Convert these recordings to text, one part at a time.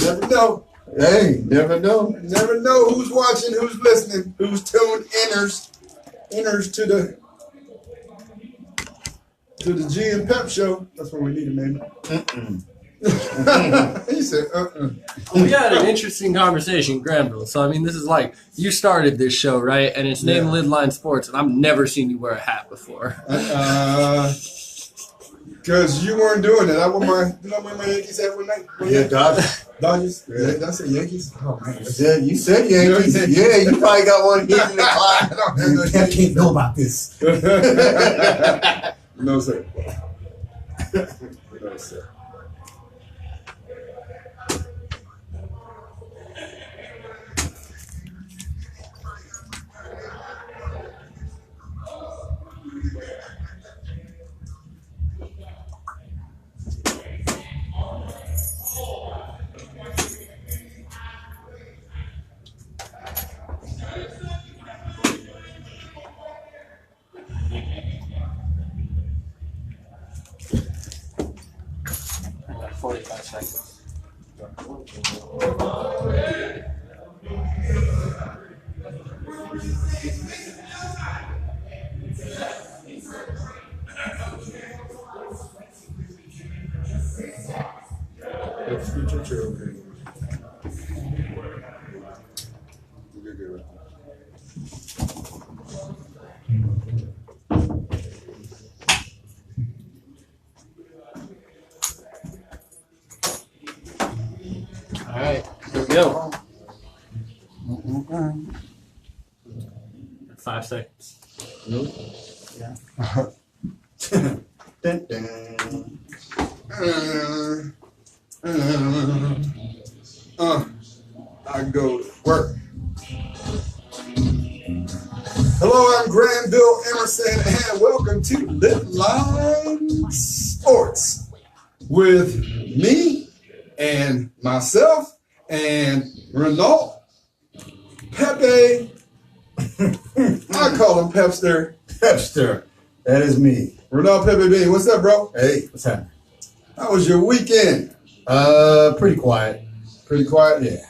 Never know. Hey, never know. Never know who's watching, who's listening, who's tuned enters to the G and Pep show. That's what we need, man. He said, We had an interesting conversation, Granville. So, I mean, this is like, you started this show, right? And it's named Lidline Sports, and I've never seen you wear a hat before. Because you weren't doing it. Did I wear my Yankees hat one night? Yeah, Dodgers. Dodgers? Yeah. Did I say Yankees? Oh, man. You said Yankees. Yeah, you probably got one here in the clock. I can't know about this. No, sir. No, sir. I got 45 seconds. All right, here we go. 5 seconds. Nope. Yeah. Dun, dun. I go to work. Hello, I'm Granville, Emerson, and welcome to Lidline Sports with me and myself and Renault, Pepe. I call him Pepster. Pepster. That is me. Renault Pepe B. What's up, bro? Hey, what's happening? How was your weekend? Pretty quiet. Pretty quiet? Yeah.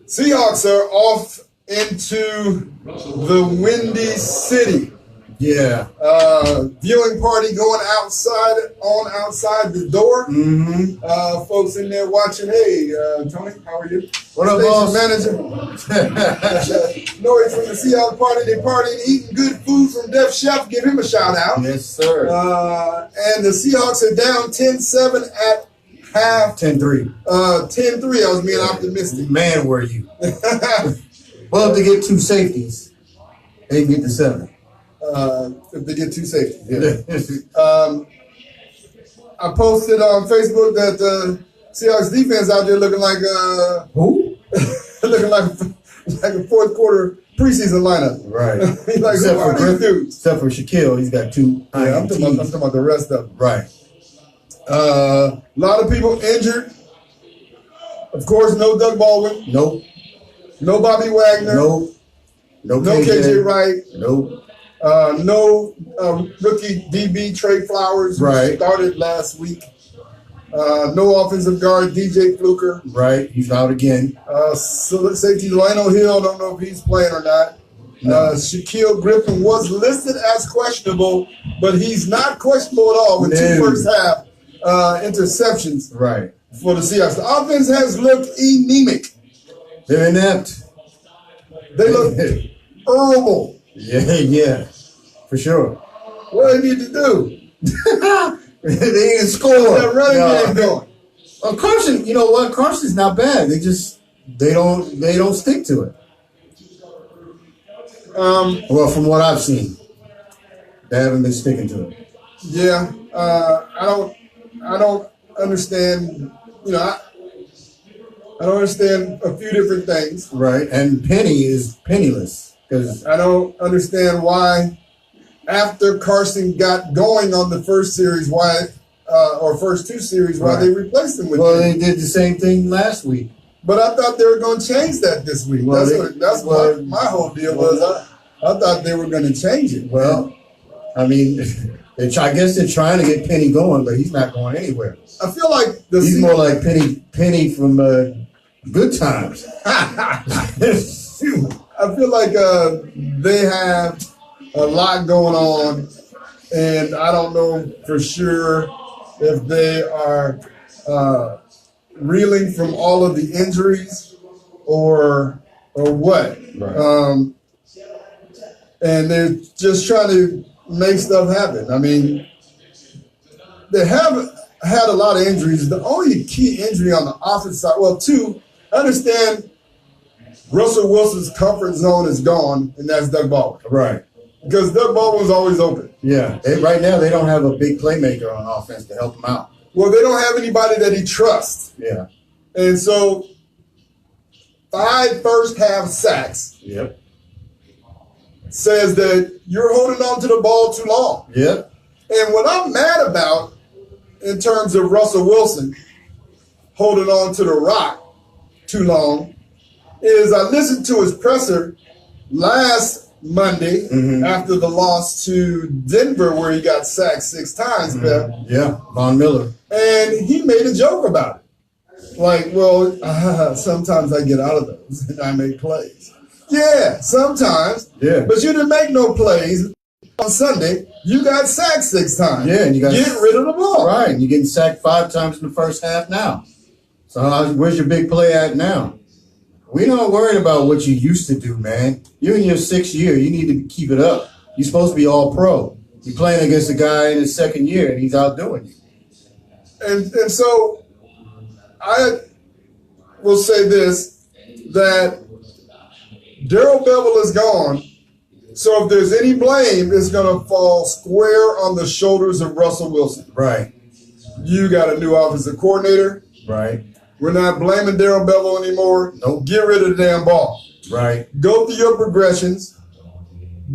Seahawks are off into the Windy City. Yeah. Viewing party going outside the door. Mm-hmm. Folks in there watching. Hey, Tony, how are you? What up, Station boss? manager. Noise from the Seahawks party. They partying, eating good food from Def Chef. Give him a shout out. Yes, sir. And the Seahawks are down 10-7 at half. 10-3. 10-3. I was being optimistic. Man, were you. Well, if they get 2 safeties, they can get to 7. If they get 2 safeties. Yeah. I posted on Facebook that Seahawks defense out there looking like Who? looking like a fourth quarter preseason lineup. Right. He's like, who are these dudes? Except for Shaquille, he's got 2. Yeah, I'm talking about the rest of them. Right. A lot of people injured. Of course, no Doug Baldwin. Nope. No Bobby Wagner. Nope. No KJ Wright. Nope. No rookie DB Trey Flowers, who Right. started last week. No offensive guard DJ Fluker. Right. He's out again. So safety Delano Hill, don't know if he's playing or not. No. Shaquille Griffin was listed as questionable, but he's not questionable at all with No. 2 first half interceptions Right. for the Seahawks. The offense has looked anemic. They're inept. They look horrible. Yeah. For sure. What do they need to do? They didn't score. That running game going. Well, Carson, you know what? Carson's not bad. They don't stick to it. Well, from what I've seen, they haven't been sticking to it. Yeah, I don't understand. You know, I don't understand a few different things. Right, and Penny is penniless because I don't understand why, after Carson got going on the first series, or first 2 series, why they replaced him with him. they did the same thing last week. But I thought they were going to change that this week. Well, That's what my whole deal was. I thought they were going to change it. Well, I mean, I guess they're trying to get Penny going, but he's not going anywhere. I feel like he's more like Penny from Good Times. I feel like they have a lot going on, and I don't know for sure if they are reeling from all of the injuries or what. Right. And they're just trying to make stuff happen. I mean, they have had a lot of injuries. The only key injury on the offensive side, well, two, I understand Russell Wilson's comfort zone is gone, and that's Doug Baldwin. Right. Because Doug Baldwin's always open. Yeah. Right now, they don't have a big playmaker on offense to help him out. Well, they don't have anybody that he trusts. Yeah. And so 5 first-half sacks. Yep. Says that you're holding on to the ball too long. Yep. And what I'm mad about in terms of Russell Wilson holding on to the rock too long is I listened to his presser last Monday after the loss to Denver where he got sacked 6 times, Pep. Yeah, Von Miller. And he made a joke about it. Like, well, sometimes I get out of those and I make plays. Yeah, sometimes. Yeah. But you didn't make no plays. On Sunday, you got sacked 6 times. Yeah, and you got get rid of the ball. Right, and you're getting sacked 5 times in the first half now. So where's your big play at now? We're not worried about what you used to do, man. You're in your 6th year. You need to keep it up. You're supposed to be all pro. You're playing against a guy in his 2nd year, and he's outdoing you. And so I will say this, that Darrell Bevell is gone. So if there's any blame, it's going to fall square on the shoulders of Russell Wilson. Right. You got a new offensive coordinator. Right. We're not blaming Darrell Bevell anymore. Nope. Get rid of the damn ball. Right. Go through your progressions.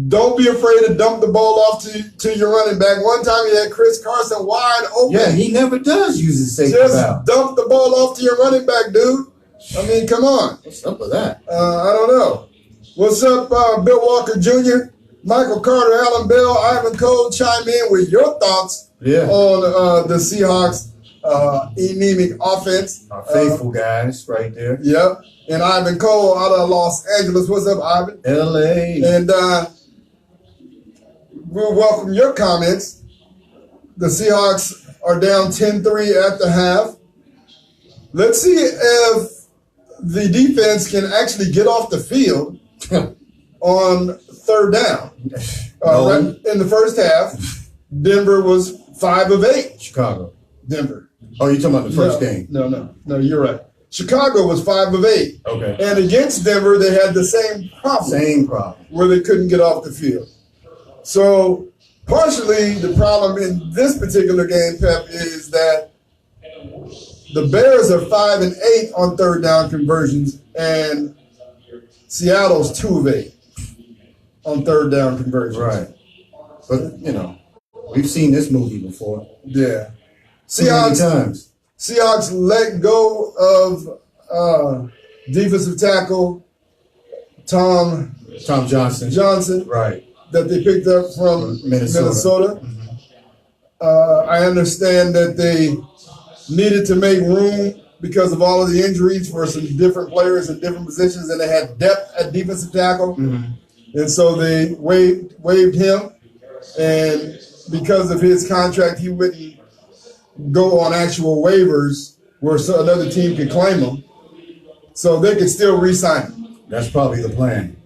Don't be afraid to dump the ball off to your running back. One time he had Chris Carson wide open. Yeah, he never does use his safety Just valve. dump the ball off to your running back, dude. I mean, come on. What's up with that? I don't know. What's up, Bill Walker Jr., Michael Carter, Alan Bell, Ivan Cole? Chime in with your thoughts on the Seahawks' anemic offense. Our faithful guys right there. Yep. And Ivan Cole out of Los Angeles. What's up, Ivan? L.A. And we'll welcome your comments. The Seahawks are down 10-3 at the half. Let's see if the defense can actually get off the field on 3rd down. Right in the first half, Denver was 5 of 8. Chicago. Denver. Oh, you're talking about the first game? No, you're right. Chicago was 5 of 8. Okay. And against Denver, they had the same problem. Where they couldn't get off the field. So partially the problem in this particular game, Pep, is that the Bears are 5 and 8 on 3rd down conversions, and Seattle's 2 of 8 on 3rd down conversions. Right. But, we've seen this movie before. Yeah. Seahawks let go of defensive tackle Tom Johnson. Right. That they picked up from Minnesota. I understand that they needed to make room because of all of the injuries for some different players in different positions, and they had depth at defensive tackle. And so they waived him, and because of his contract, he wouldn't go on actual waivers where another team could claim him, so they could still re-sign him. That's probably the plan.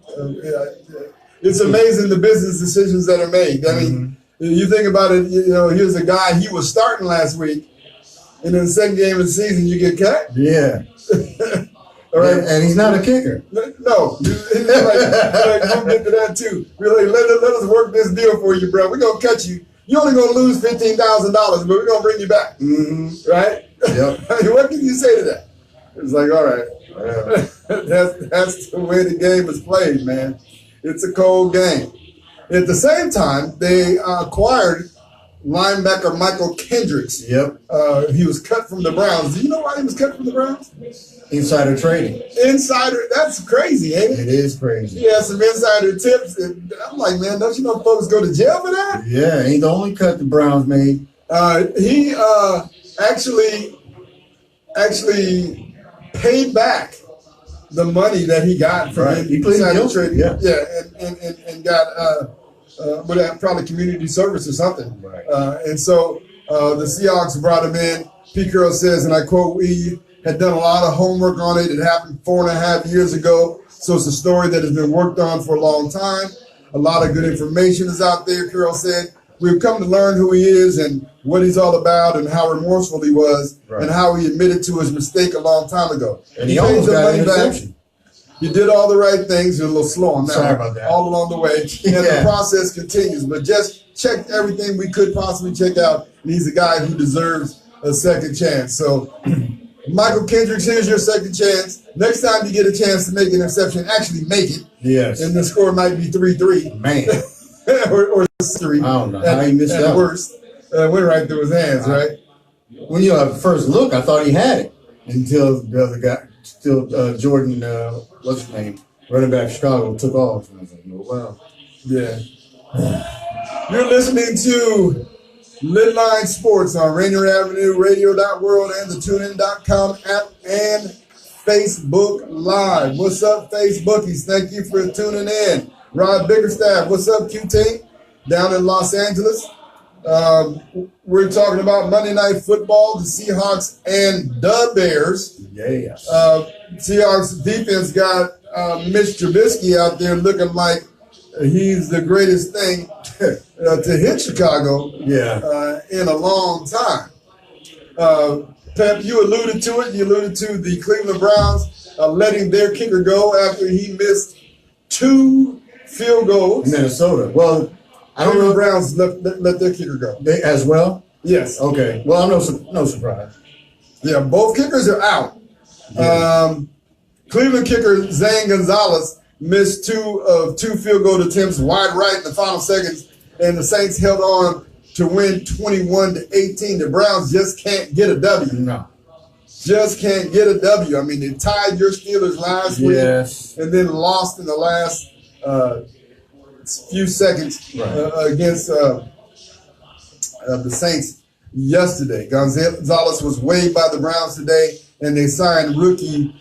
It's amazing the business decisions that are made. I mean, you think about it, here's a guy, he was starting last week, and in the 2nd game of the season, you get cut? Yeah. All right. And he's not a kicker. No. We'll get to that, too. We're like, let us work this deal for you, bro. We're going to cut you. You're only going to lose $15,000, but we're going to bring you back. Right? Yep. I mean, what can you say to that? It's like, all right. That's the way the game is played, man. It's a cold game. At the same time, they acquired linebacker Michael Kendricks. Yep. He was cut from the Browns. Do you know why he was cut from the Browns? Insider trading. Insider. That's crazy, ain't it? It is crazy. He had some insider tips. And I'm like, man, don't you know folks go to jail for that? Yeah, ain't the only cut the Browns made. He actually paid back the money that he got from Right. He pleaded insider guilty. trading. Yeah. And got probably community service or something. Right. And so the Seahawks brought him in. Pete Carroll says, and I quote, "We had done a lot of homework on it. It happened 4.5 years ago. So it's a story that has been worked on for a long time. A lot of good information is out there," Carroll said. "We've come to learn who he is and what he's all about and how remorseful he was and how he admitted to his mistake a long time ago. And he almost got an back. interception. He did all the right things." You're a little slow on that. Sorry about that. All along the way. And the process continues. But just checked everything we could possibly check out. And he's a guy who deserves a second chance. So, Michael Kendricks, here's your second chance. Next time you get a chance to make an interception, actually make it. Yes. And the score might be 3-3. Man. or 3. I don't know how he missed that. Worst. Went right through his hands, right? When you have first look, I thought he had it until the other guy, Jordan, what's his name, running back Chicago, took off. And I was like, oh, wow. Yeah. You're listening to Lidline Sports on Rainier Avenue, radio.world, and the tunein.com app and Facebook Live. What's up, Facebookies? Thank you for tuning in. Rod Bickerstaff, what's up, QT? Down in Los Angeles. We're talking about Monday Night Football, the Seahawks and the Bears. Yeah. Seahawks defense got Mitch Trubisky out there looking like he's the greatest thing to hit Chicago in a long time. Pep, you alluded to it. You alluded to the Cleveland Browns letting their kicker go after he missed 2 field goals. Minnesota. Well, I don't know. The Browns let their kicker go. They as well? Yes. Okay. Well, I'm no surprise. Yeah, both kickers are out. Yeah. Cleveland kicker Zane Gonzalez missed 2 field goal attempts wide right in the final seconds, and the Saints held on to win 21-18. The Browns just can't get a W. No. Just can't get a W. I mean, they tied your Steelers last week and then lost in the last few seconds against the Saints yesterday. Gonzalez was waived by the Browns today, and they signed rookie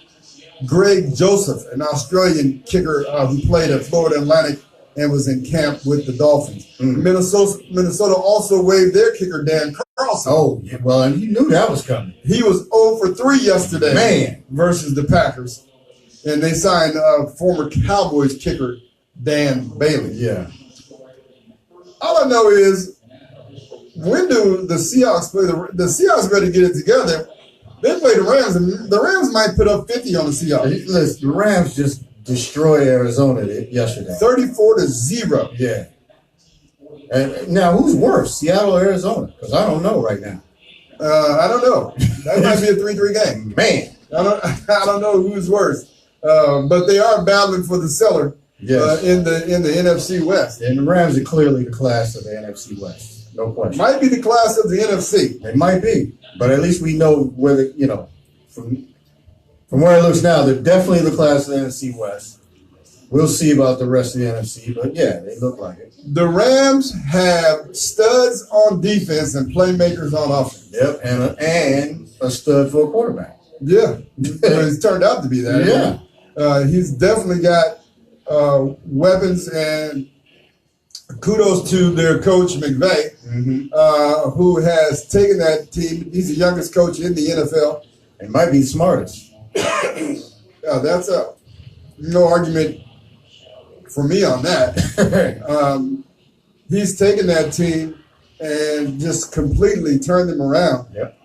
Greg Joseph, an Australian kicker who played at Florida Atlantic and was in camp with the Dolphins. Minnesota also waived their kicker, Dan Carlson. Oh, yeah, well, and you knew that was coming. He was 0 for 3 yesterday, man, versus the Packers. And they signed former Cowboys kicker Dan Bailey. Yeah. All I know is, when do the Seahawks play? The Seahawks better get it together. They play the Rams, and the Rams might put up 50 on the Seahawks. Listen, the Rams just destroyed Arizona yesterday. 34-0. Yeah. And now, who's worse, Seattle or Arizona? Because I don't know right now. I don't know. That might be a 3-3 game. Man. I don't know who's worse. But they are battling for the cellar in the NFC West. And the Rams are clearly the class of the NFC West. No question. Might be the class of the NFC. They might be. But at least we know where from where it looks now, they're definitely the class of the NFC West. We'll see about the rest of the NFC, but yeah, they look like it. The Rams have studs on defense and playmakers on offense. Yep, and a stud for a quarterback. Yeah, it's turned out to be that. Yeah. He's definitely got weapons, and kudos to their coach, McVay, who has taken that team. He's the youngest coach in the NFL. And might be the smartest. That's no argument for me on that. He's taken that team and just completely turned them around. Yep.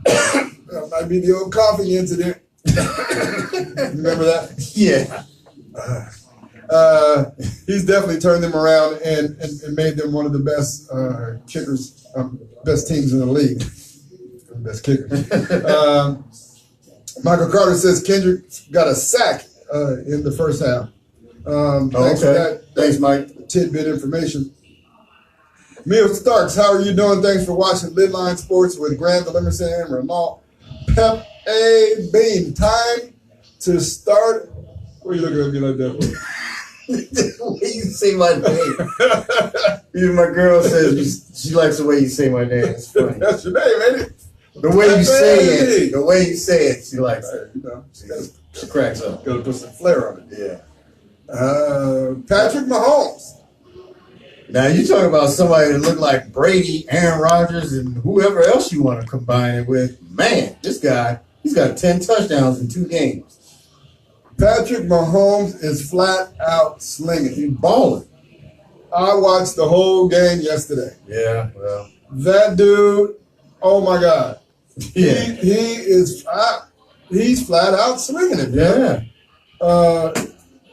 That might be the old coffee incident. Remember that? Yeah. He's definitely turned them around and made them one of the best kickers, best teams in the league. Best kickers. Michael Carter says Kendrick got a sack in the first half. Thanks for that. Thanks, Mike. Tidbit information. Mia Starks, how are you doing? Thanks for watching Lidline Sports with Granville, Emerson, and Renault. Pepe Bean, time to start. What are you looking at me like that for? The way you say my name. Even my girl says she likes the way you say my name. It's funny. That's your name, ain't it? The way you say it. The way you say it, she likes it. You know, She cracks up. gotta put some flair on it. Yeah. Patrick Mahomes. Now you talk about somebody that looked like Brady, Aaron Rodgers, and whoever else you want to combine it with. Man, this guy, he's got 10 touchdowns in 2 games. Patrick Mahomes is flat out slinging. He's balling. I watched the whole game yesterday. Yeah, well. That dude, oh my God. Yeah. He's flat out slinging it. Yeah.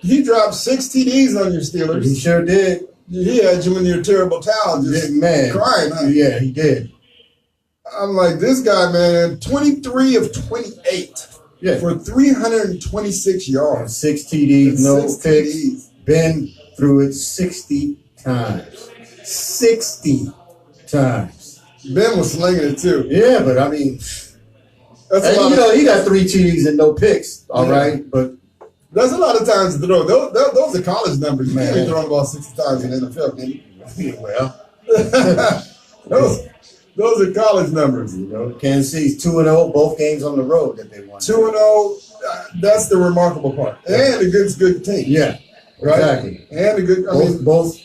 He dropped 6 TDs on your Steelers. He sure did. He had you in your terrible towel just Man. crying. Huh? Yeah, he did. I'm like, this guy, man, 23 of 28 Yeah. for 326 yards. 6 TDs, no 6 picks. TDs. Been through it 60 times. 60 times. Ben was slinging it too. Yeah, but I mean, That's a and, lot. you know, he got 3 TDs and no picks. All Yeah. right, but That's a lot of times to throw. Those are college numbers. You Man. can't be throwing the ball 60 times in the NFL, can you? well, those are college numbers. you know, Kansas City's 2-0, both games on the road that they won. 2-0. That's the remarkable part. And a good team. Yeah, Right? exactly. And a good. I mean, Both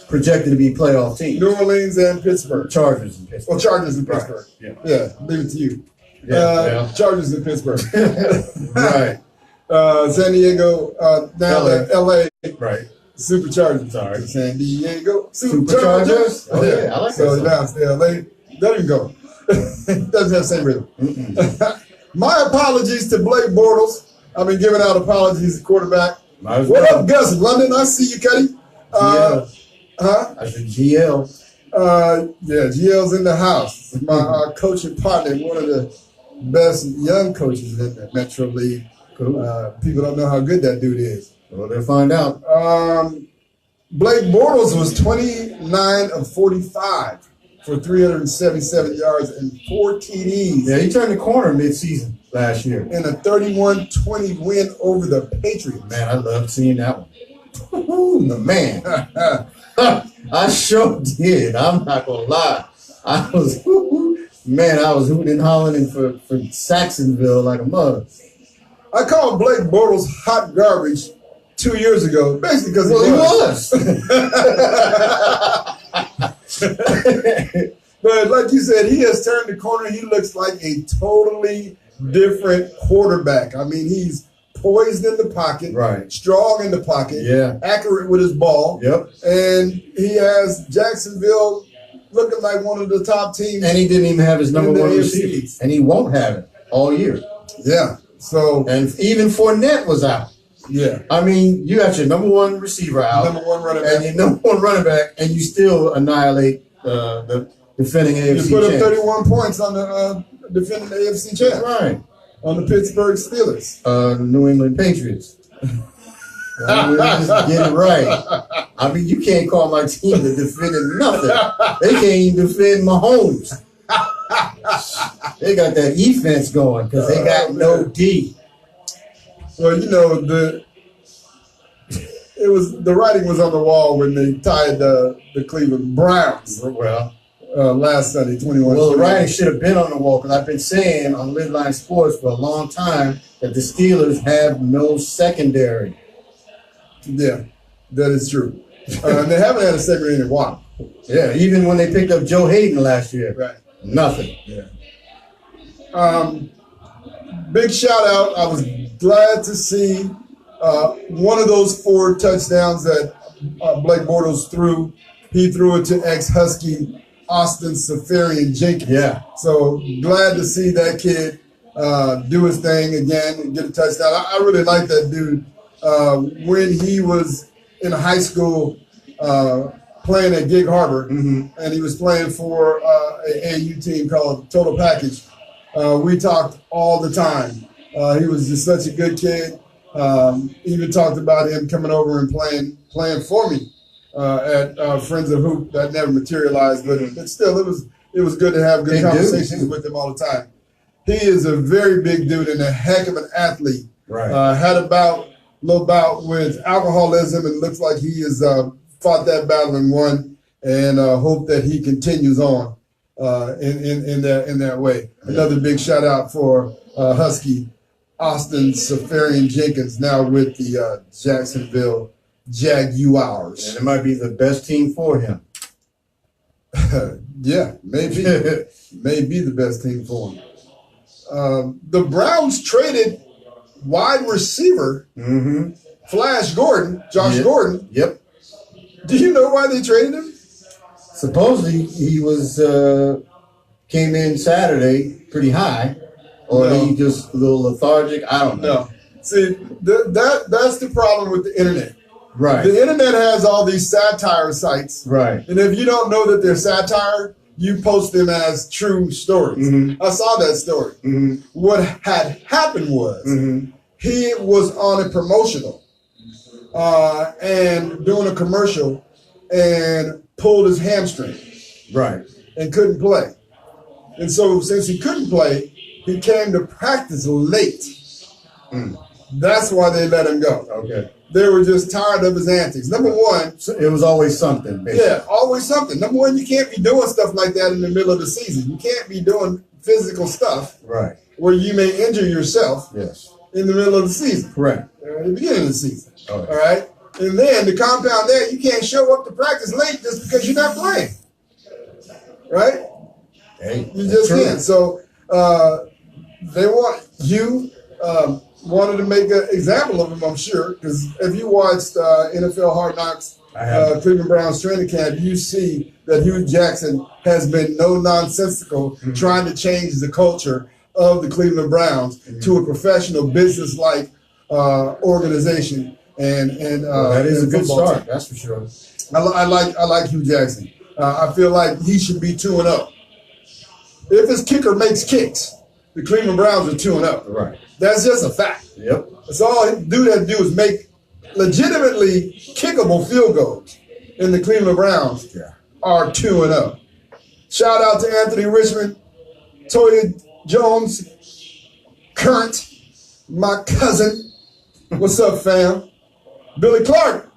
projected to be playoff teams. New Orleans and Pittsburgh. Chargers and Pittsburgh. Well, Chargers in Right. Pittsburgh. Yeah. Leave it to you. Yeah, Chargers in Pittsburgh. right, San Diego, now LA. the LA right. Superchargers. Sorry. San Diego Superchargers? Oh, yeah, I like so that now it's the LA. Let him go. Doesn't have the same rhythm. Mm-mm. My apologies to Blake Bortles. I've been giving out apologies to quarterback. Might as What well. up, Gus London? I see you, Cuddy. GL. Huh? I said GL. Yeah, GL's in the house. My coaching partner, one of the best young coaches in the Metro League. Cool. People don't know how good that dude is. Well, they'll find out. Blake Bortles was 29 of 45 for 377 yards and 4 TDs Yeah, he turned the corner mid-season last year. in a 31-20 win over the Patriots. Man, I loved seeing that one. Man, I sure did. I'm not gonna lie. I was hooting and hollering for Saxonville like a mother. I called Blake Bortles hot garbage 2 years ago, basically because He was. But like you said, he has turned the corner. He looks like a totally different quarterback. I mean, he's poised in the pocket, Right. strong in the pocket, Yeah. accurate with his ball, Yep. and he has Jacksonville looking like one of the top teams. And he didn't even have his number In the one AFC. receiver. And he won't have it all year. Yeah. So, And even Fournette was out. yeah. I mean, you got your number one receiver out. Number one running and back. your number one running back, and you still annihilate the defending You AFC put up champs. 31 points on the defending the AFC champ, Right. on the Pittsburgh Steelers. New England Patriots. Just get it right. I mean, you can't call my team the defending nothing. They can't even defend Mahomes. They got that defense going because they got no D. Well, you know, the writing was on the wall when they tied the Cleveland Browns Well, last Sunday, 21. the writing should have been on the wall because I've been saying on Lidline Sports for a long time that the Steelers have no secondary. Yeah, that is true. And they haven't had a secondary in a while. Yeah, even when they picked up Joe Hayden last year, Right. nothing. Yeah. Big shout out. I was glad to see one of those 4 touchdowns that Blake Bortles threw. He threw it to ex-Husky Austin Safarian Jenkins. Yeah. So glad to see that kid do his thing again and get a touchdown. I really like that dude. When he was in high school playing at Gig Harbor, and he was playing for an AAU team called Total Package, we talked all the time. He was just such a good kid. Even talked about him coming over and playing for me at Friends of Hoop. That never materialized, but still, it was good to have good conversations with him all the time. He is a very big dude and a heck of an athlete. Right. Had a little bout with alcoholism, and looks like he has fought that battle and won. And hope that he continues on in that way. Another big shout out for Husky Austin Safarian Jenkins, now with the Jacksonville Jaguars. And it might be the best team for him. Yeah, maybe. Maybe the best team for him. The Browns traded wide receiver Flash Gordon, Josh Gordon. Yep. Do you know why they traded him? Supposedly he was came in Saturday pretty high, or he just a little lethargic. I don't know. No. See, that's the problem with the internet. Right. The internet has all these satire sites. Right. And if you don't know that they're satire, you post them as true stories. I saw that story. What had happened was he was on a promotional and doing a commercial and pulled his hamstring. Right. And couldn't play. And so since he couldn't play, he came to practice late. That's why they let him go. Okay. They were just tired of his antics. Number one. So it was always something, basically. Yeah, always something. Number one, you can't be doing stuff like that in the middle of the season. You can't be doing physical stuff where you may injure yourself in the middle of the season. Correct. At the beginning of the season. All right? And then to compound that, you can't show up to practice late just because you're not playing. Right? Hey, you just can't. So they want you wanted to make an example of him, I'm sure, because if you watched NFL Hard Knocks, Cleveland Browns training camp, you see that Hugh Jackson has been no nonsensical trying to change the culture of the Cleveland Browns to a professional business-like organization. And that is a good start, that's for sure. I like Hugh Jackson. I feel like he should be 2-0. If his kicker makes kicks, the Cleveland Browns are 2-0. Right. That's just a fact. Yep. That's all he dude has to do is make legitimately kickable field goals. And the Cleveland Browns are 2-0. Shout out to Anthony Richmond, Toya Jones, Current, my cousin. What's up, fam? Billy Clark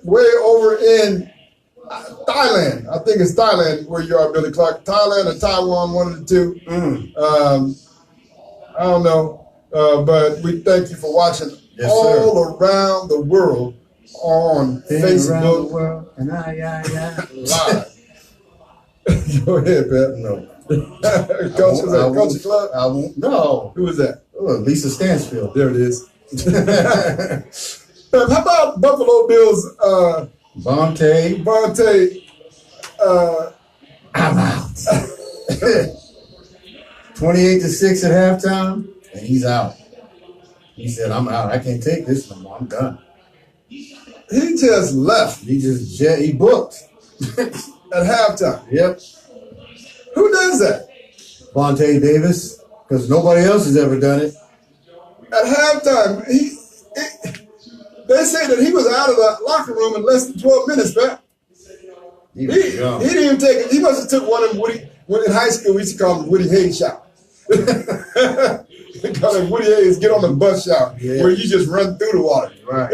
way over in Thailand. I think it's Thailand where you are, Billy Clark. Thailand or Taiwan, one of the two. I don't know. But we thank you for watching all around the world on Facebook Live. Go ahead, Pep. No. Coach, was that Coach Club? I won't. No. Who was that? Oh, Lisa Stansfield. There it is. Pep, how about Buffalo Bills? Vontae. I'm out. 28-6 at halftime, and he's out. He said, "I'm out. I can't take this no more. I'm done." He just left. He booked at halftime. Yep. Who does that? Vontae Davis, because nobody else has ever done it. At halftime, they say that he was out of the locker room in less than 12 minutes, man. He didn't even take it. He must have took one of them when in high school we used to call him Woody Hayes shout. Call him Woody Hayes, get on the bus shout, where you just run through the water. Right.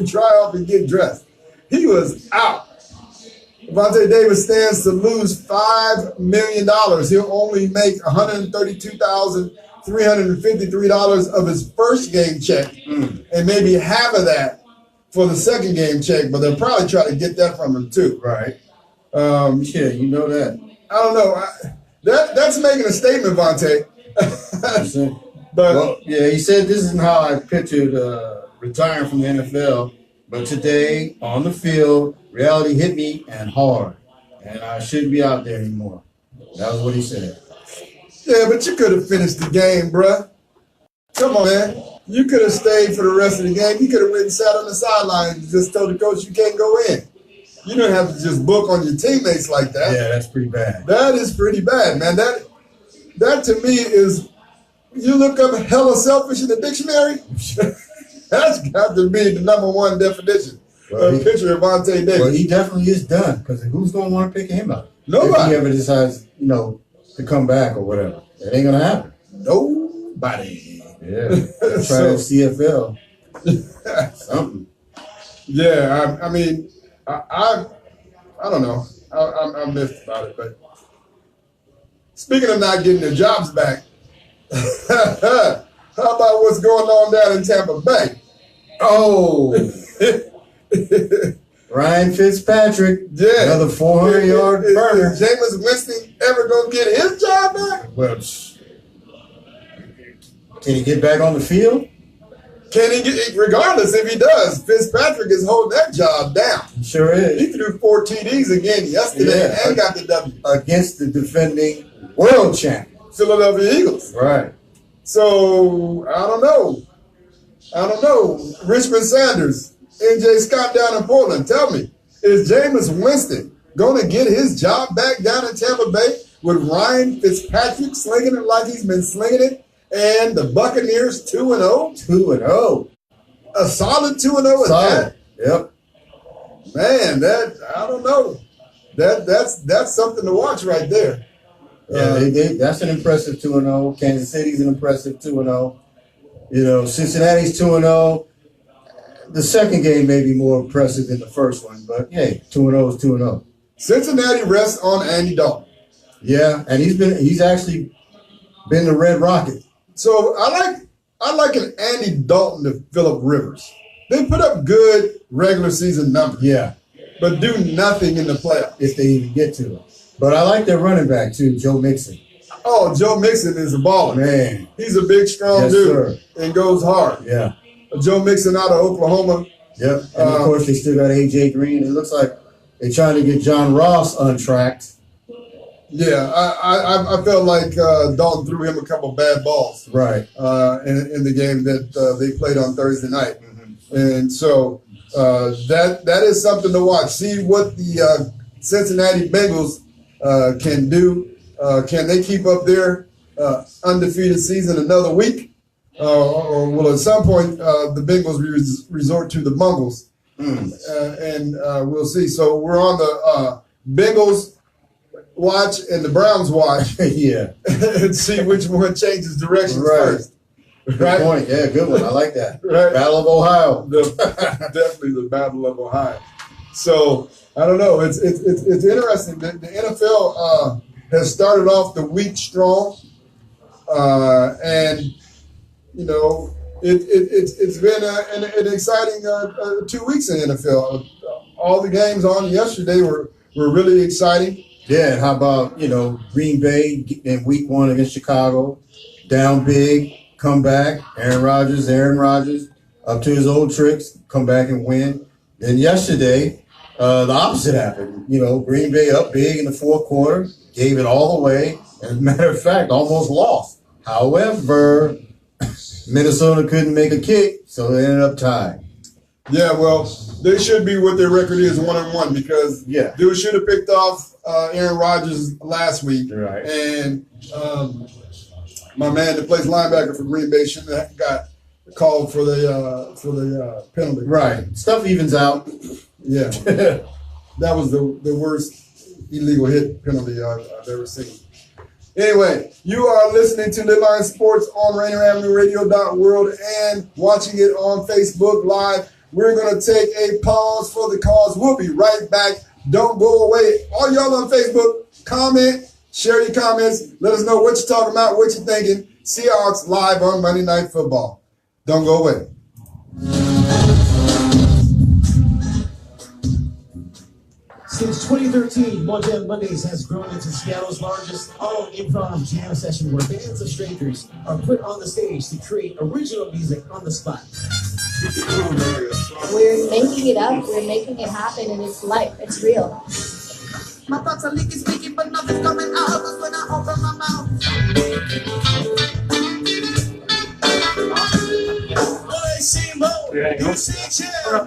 Dry off and get dressed. He was out. Vontae Davis stands to lose $5 million. He'll only make $132,353 of his first game check, and maybe half of that for the second game check, but they'll probably try to get that from him too. Right. Yeah, you know that. I don't know. That's making a statement, Vontae. But yeah, he said this isn't how I pictured retiring from the NFL. But today, on the field, reality hit me and hard. And I shouldn't be out there anymore. That was what he said. Yeah, but you could have finished the game, bruh. Come on, man. You could have stayed for the rest of the game. You could have went and sat on the sideline and just told the coach you can't go in. You don't have to just book on your teammates like that. Yeah, that's pretty bad. That is pretty bad, man. That to me is, you look up hella selfish in the dictionary, that's got to be the #1 definition Well, picture of Vontae Davis. Well, he definitely is done because who's going to want to pick him up? Nobody. If he ever decides, to come back or whatever. It ain't going to happen. Nobody. Yeah. Try to CFL. Something. Yeah, I mean, I don't know. I'm miffed about it. But speaking of not getting their jobs back, how about what's going on down in Tampa Bay? Oh. Ryan Fitzpatrick, another 400-yard burner. Is Jameis Winston ever going to get his job back? Well, can he get back on the field? Can he get, regardless if he does, Fitzpatrick is holding that job down. He sure is. He threw 4 TDs again yesterday and got the W. Against the defending world champion. Philadelphia Eagles. Right. So, I don't know. Richmond Sanders, NJ Scott down in Portland, tell me, is Jameis Winston going to get his job back down in Tampa Bay with Ryan Fitzpatrick slinging it like he's been slinging it? And the Buccaneers 2-0? 2-0. A solid 2-0 at that? Yep. Man, I don't know. That's something to watch right there. Yeah, that's an impressive 2-0. Kansas City's an impressive 2-0. Cincinnati's 2-0. The second game may be more impressive than the first one, but hey, 2-0 is 2-0. Cincinnati rests on Andy Dalton. Yeah, and he's actually been the Red Rocket. So I like an Andy Dalton to Phillip Rivers. They put up good regular season numbers. Yeah. But do nothing in the playoffs. If they even get to it. But I like their running back too, Joe Mixon. Oh, Joe Mixon is a baller. Man. He's a big, strong dude. Sir. And goes hard. Yeah. Joe Mixon out of Oklahoma. Yep. And of course they still got A.J. Green. It looks like they're trying to get John Ross untracked. Yeah, I felt like Dalton threw him a couple bad balls. Right. In the game that they played on Thursday night. Mm-hmm. And so that is something to watch. See what the Cincinnati Bengals can do. Can they keep up their undefeated season another week? Or will at some point the Bengals resort to the Bungles? And we'll see. So we're on the Bengals watch and the Browns watch. Yeah. And see which one changes directions first. Good point. Yeah, good one. I like that. Right. Battle of Ohio. Definitely the Battle of Ohio. So I don't know. It's interesting. The NFL has started off the week strong, and it's been an exciting 2 weeks in the NFL. All the games on yesterday were really exciting. Yeah, and how about, Green Bay in week 1 against Chicago, down big, come back, Aaron Rodgers, up to his old tricks, come back and win. Then yesterday, the opposite happened. Green Bay up big in the fourth quarter, gave it all away, and as a matter of fact, almost lost. However, Minnesota couldn't make a kick, so they ended up tied. Yeah, well, they should be what their record is 1-1 because dude should have picked off Aaron Rodgers last week. Right. And my man that plays linebacker for Green Bay shouldn't have got called for the penalty. Right. Stuff evens out. Yeah. That was the worst illegal hit penalty I've ever seen. Anyway, you are listening to Lidline Sports on RainerAvenueRadio.world and watching it on Facebook Live. We're going to take a pause for the cause. We'll be right back. Don't go away. All y'all on Facebook, comment, share your comments. Let us know what you're talking about, what you're thinking. Seahawks live on Monday Night Football. Don't go away. Since 2013, Monday Mondays has grown into Seattle's largest all-improv jam session where bands of strangers are put on the stage to create original music on the spot. We're making it up, we're making it happen, and it's life, it's real. My thoughts are leaking, speaking, but nothing's coming out. Cause when I open my mouth, I see Mo, you see Jam,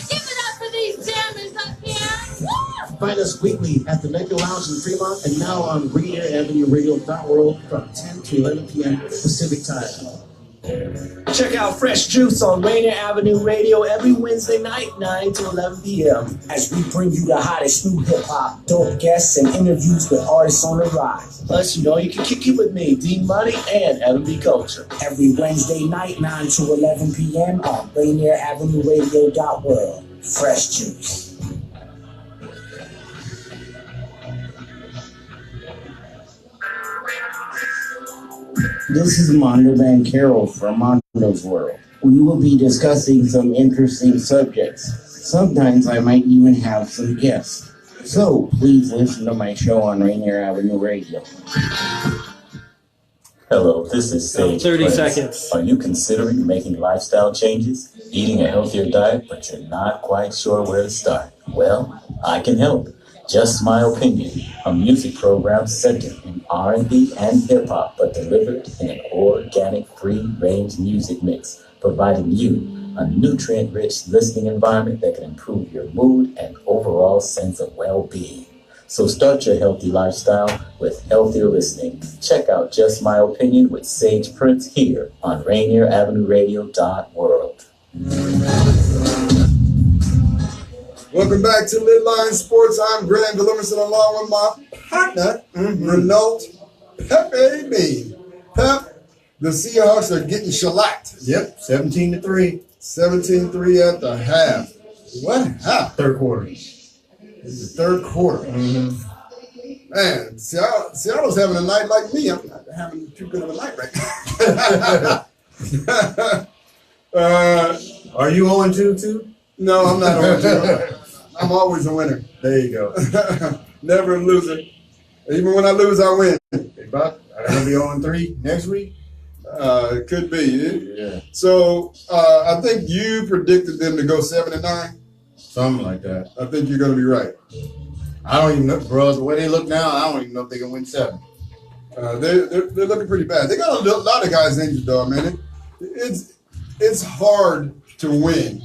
Give it up for these jammers up here. Woo! Find us weekly at the Mecca Lounge in Fremont and now on RainerAvenueRadio.world from 10 to 11 p.m. Pacific Time. Check out Fresh Juice on Rainier Avenue Radio every Wednesday night, 9 to 11 p.m. as we bring you the hottest new hip-hop, dope guests, and interviews with artists on the rise. Plus, you know, you can kick it with me, D Money, and L&B Culture. Every Wednesday night, 9 to 11 p.m. on RainierAvenueRadio.world. Fresh Juice. This is Mondo Van Carroll from Mondo's World. We will be discussing some interesting subjects. Sometimes I might even have some guests. So please listen to my show on Rainier Avenue Radio. Hello, this is Sage 30 Prince. seconds. Are you considering making lifestyle changes, eating a healthier diet, but you're not quite sure where to start? Well, I can help. Just My Opinion, a music program centered in R&B and hip-hop, but delivered in an organic, free-range music mix, providing you a nutrient-rich listening environment that can improve your mood and overall sense of well-being. So start your healthy lifestyle with healthier listening. Check out Just My Opinion with Sage Prince here on RainierAvenueRadio.world. Welcome back to Lidline Sports. I'm Granville, Emerson, along with my partner, Renault Pepe Bean. Pep, the Seahawks are getting shellacked. Yep, 17-3. 17-3 at the half. What happened? Third quarter. In the third quarter. Man, Seattle's having a night like me. I'm not having too good of a night right now. Are you 0-2 too? No, I'm not on two. I'm always a winner. There you go. Never a loser. Even when I lose, I win. Hey, Bob, I'm going to be 0-3 next week? It could be. Yeah. So I think you predicted them to go 7-9. Something like that. I think you're going to be right. I don't even know, bro. The way they look now, I don't even know if they can win 7. They're looking pretty bad. They got a lot of guys injured, though, man. It's hard to win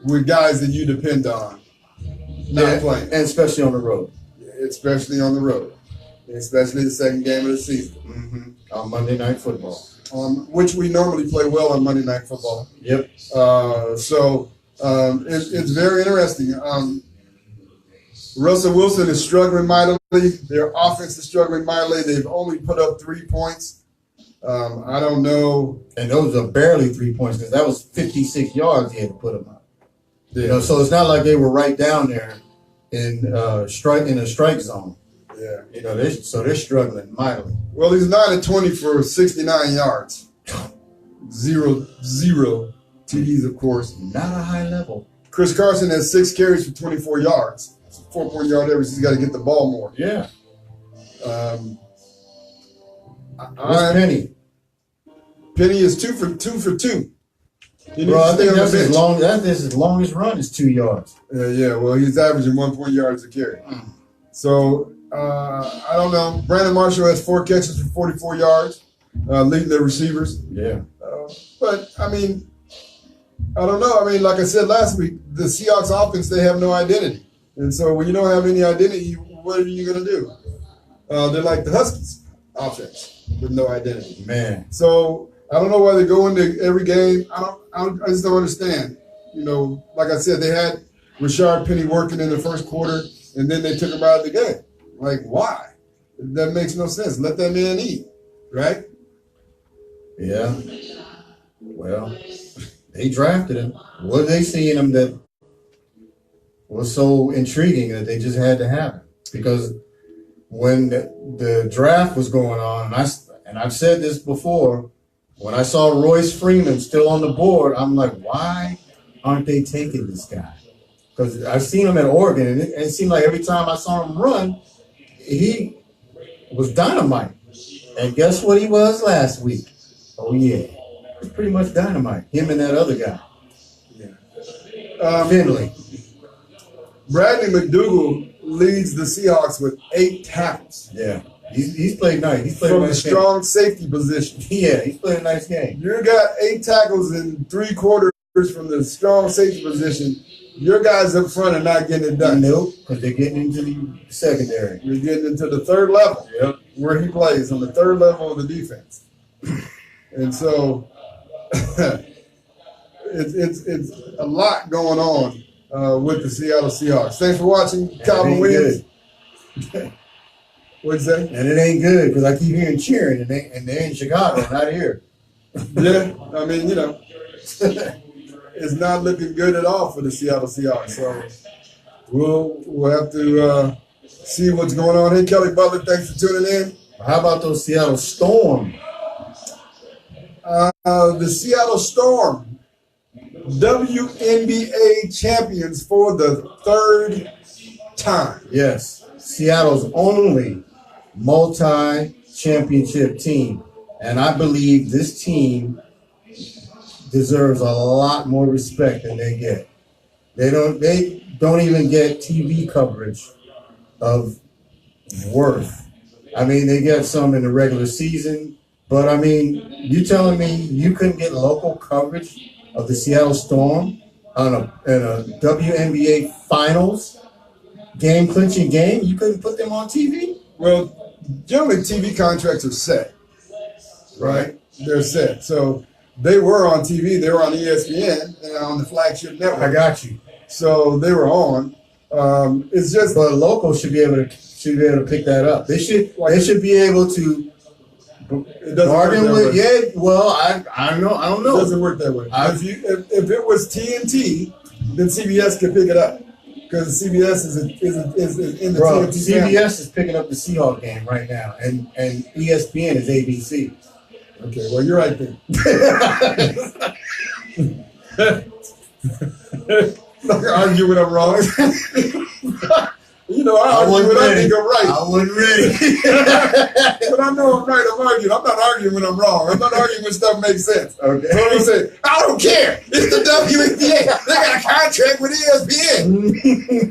with guys that you depend on not playing. And especially on the road. Especially on the road. Especially the second game of the season. On Monday Night Football. Which we normally play well on Monday Night Football. Yep. So it's very interesting. Russell Wilson is struggling mightily. Their offense is struggling mightily. They've only put up 3 points. I don't know. And those are barely 3 points because that was 56 yards he had to put them up. Yeah. You know, so it's not like they were right down there in a strike zone. Yeah. You know, they're struggling mightily. Well, he's 9-20 for 69 yards. 0 TDs, of course. Not a high level. Chris Carson has 6 carries for 24 yards. 4-point-yard average. He's got to get the ball more. Yeah. What's Penny? Penny is 2 for 2. Bro, I think that's his longest run is 2 yards. Yeah, well, he's averaging 1 point yards a carry. So, I don't know. Brandon Marshall has 4 catches for 44 yards, leading the receivers. Yeah. But, I mean, I don't know. I mean, like I said last week, the Seahawks offense, they have no identity. And so when you don't have any identity, what are you going to do? They're like the Huskies offense with no identity. Man. So I don't know why they go into every game. I just don't understand. You know, like I said, they had Rashard Penny working in the first quarter, and then they took him out of the game. Like, why? That makes no sense. Let that man eat, right? Yeah. Well, they drafted him. What did they see in him that was so intriguing that they just had to have him? Because when the draft was going on, and I've said this before, when I saw Royce Freeman still on the board, I'm like, why aren't they taking this guy? Because I've seen him at Oregon, and it seemed like every time I saw him run, he was dynamite. And guess what he was last week? Oh, yeah. He was pretty much dynamite. Him and that other guy. Yeah. Finley. Bradley McDougall leads the Seahawks with 8 tackles. Yeah. He's played nice. He's played from a nice the strong safety position. Yeah, he's played a nice game. You got 8 tackles in 3 quarters from the strong safety position. Your guys up front are not getting it done. Nope, because they're getting into the secondary. You're getting into the third level. Yep. Where he plays, on the third level of the defense. And so it's a lot going on with the Seattle Seahawks. Thanks for watching, Calvin Williams. What'd you say? And it ain't good because I keep hearing cheering, and they're in Chicago, not here. Yeah, I mean, it's not looking good at all for the Seattle Seahawks. So we'll have to see what's going on. Hey, Kelly Butler, thanks for tuning in. How about those Seattle Storm? The Seattle Storm, WNBA champions for the third time. Yes, Seattle's only multi-championship team. And I believe this team deserves a lot more respect than they get. They don't even get TV coverage of worth. I mean, they get some in the regular season, but I mean, you telling me you couldn't get local coverage of the Seattle Storm in a WNBA Finals game-clinching game? You couldn't put them on TV? Well, generally TV contracts are set. Right? They're set. So they were on TV. They were on ESPN and on the flagship network. I got you. So they were on. It's just, but locals should be able to pick that up. They should be able to bargain with. Yeah. Well, I don't know. It doesn't work that way. If it was TNT, then CBS could pick it up because CBS is in the TNT. CBS family. is picking up the Seahawks game right now, and ESPN is ABC. Okay, well, you're right there. Argue when I'm wrong. I argue when I think I'm right. I wasn't ready. But I know I'm right. I'm arguing. I'm not arguing when I'm wrong. I'm not arguing when stuff makes sense. Okay. So I'm going to say, I don't care. It's the WNBA. They got a contract with ESPN.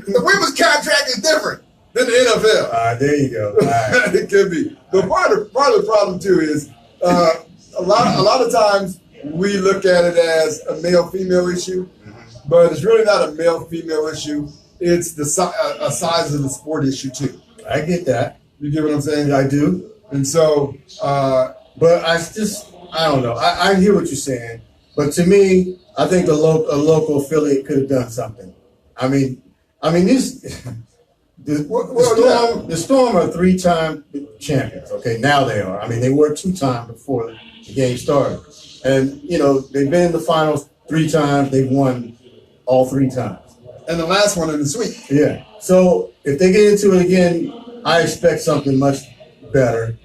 The women's contract is different than the NFL. There you go. All right. It could be. But part of the problem, too, is a lot of times we look at it as a male-female issue, but it's really not a male-female issue. It's the size of the sport issue, too. I get that. You get what I'm saying? I do. And so, but I don't know. I hear what you're saying, but to me, I think a local affiliate could have done something. I mean, the Storm are 3-time champions. Okay, now they are. I mean, they were 2-time before the game started, and they've been in the finals 3 times. They've won all 3 times, and the last one in the sweep. Yeah. So if they get into it again, I expect something much better,